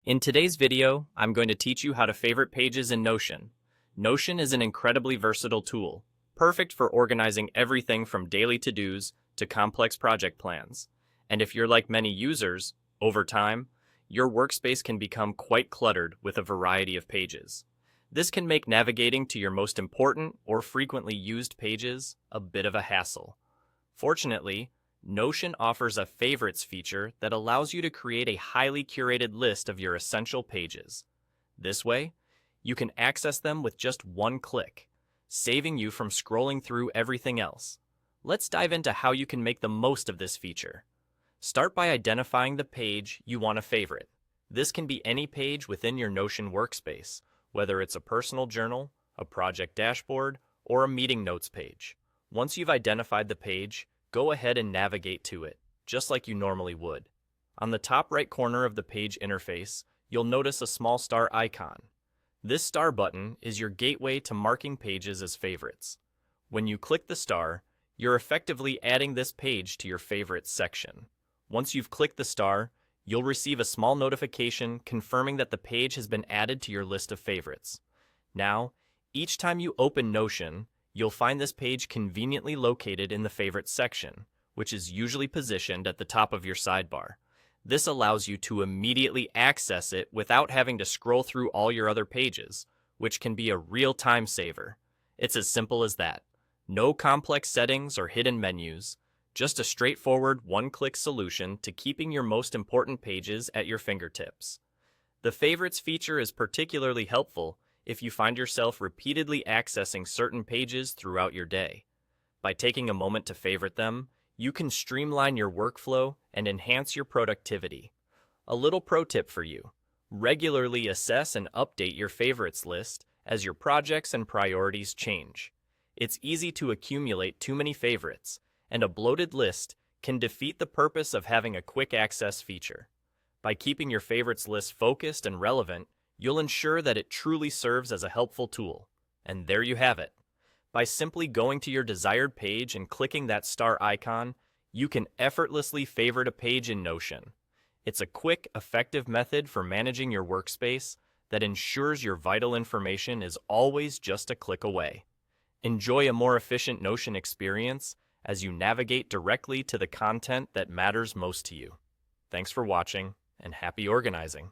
In today's video, I'm going to teach you how to favorite pages in Notion. Notion is an incredibly versatile tool, perfect for organizing everything from daily to-dos to complex project plans. And if you're like many users, over time, your workspace can become quite cluttered with a variety of pages. This can make navigating to your most important or frequently used pages a bit of a hassle. Fortunately, Notion offers a favorites feature that allows you to create a highly curated list of your essential pages. This way, you can access them with just one click, saving you from scrolling through everything else. Let's dive into how you can make the most of this feature. Start by identifying the page you want to favorite. This can be any page within your Notion workspace, whether it's a personal journal, a project dashboard, or a meeting notes page. Once you've identified the page, go ahead and navigate to it, just like you normally would. On the top right corner of the page interface, you'll notice a small star icon. This star button is your gateway to marking pages as favorites. When you click the star, you're effectively adding this page to your favorites section. Once you've clicked the star, you'll receive a small notification confirming that the page has been added to your list of favorites. Now, each time you open Notion, you'll find this page conveniently located in the Favorites section, which is usually positioned at the top of your sidebar. This allows you to immediately access it without having to scroll through all your other pages, which can be a real time saver. It's as simple as that. No complex settings or hidden menus, just a straightforward one-click solution to keeping your most important pages at your fingertips. The Favorites feature is particularly helpful if you find yourself repeatedly accessing certain pages throughout your day. By taking a moment to favorite them, you can streamline your workflow and enhance your productivity. A little pro tip for you: regularly assess and update your favorites list as your projects and priorities change. It's easy to accumulate too many favorites, and a bloated list can defeat the purpose of having a quick access feature. By keeping your favorites list focused and relevant, you'll ensure that it truly serves as a helpful tool. And there you have it. By simply going to your desired page and clicking that star icon, you can effortlessly favorite a page in Notion. It's a quick, effective method for managing your workspace that ensures your vital information is always just a click away. Enjoy a more efficient Notion experience as you navigate directly to the content that matters most to you. Thanks for watching, and happy organizing.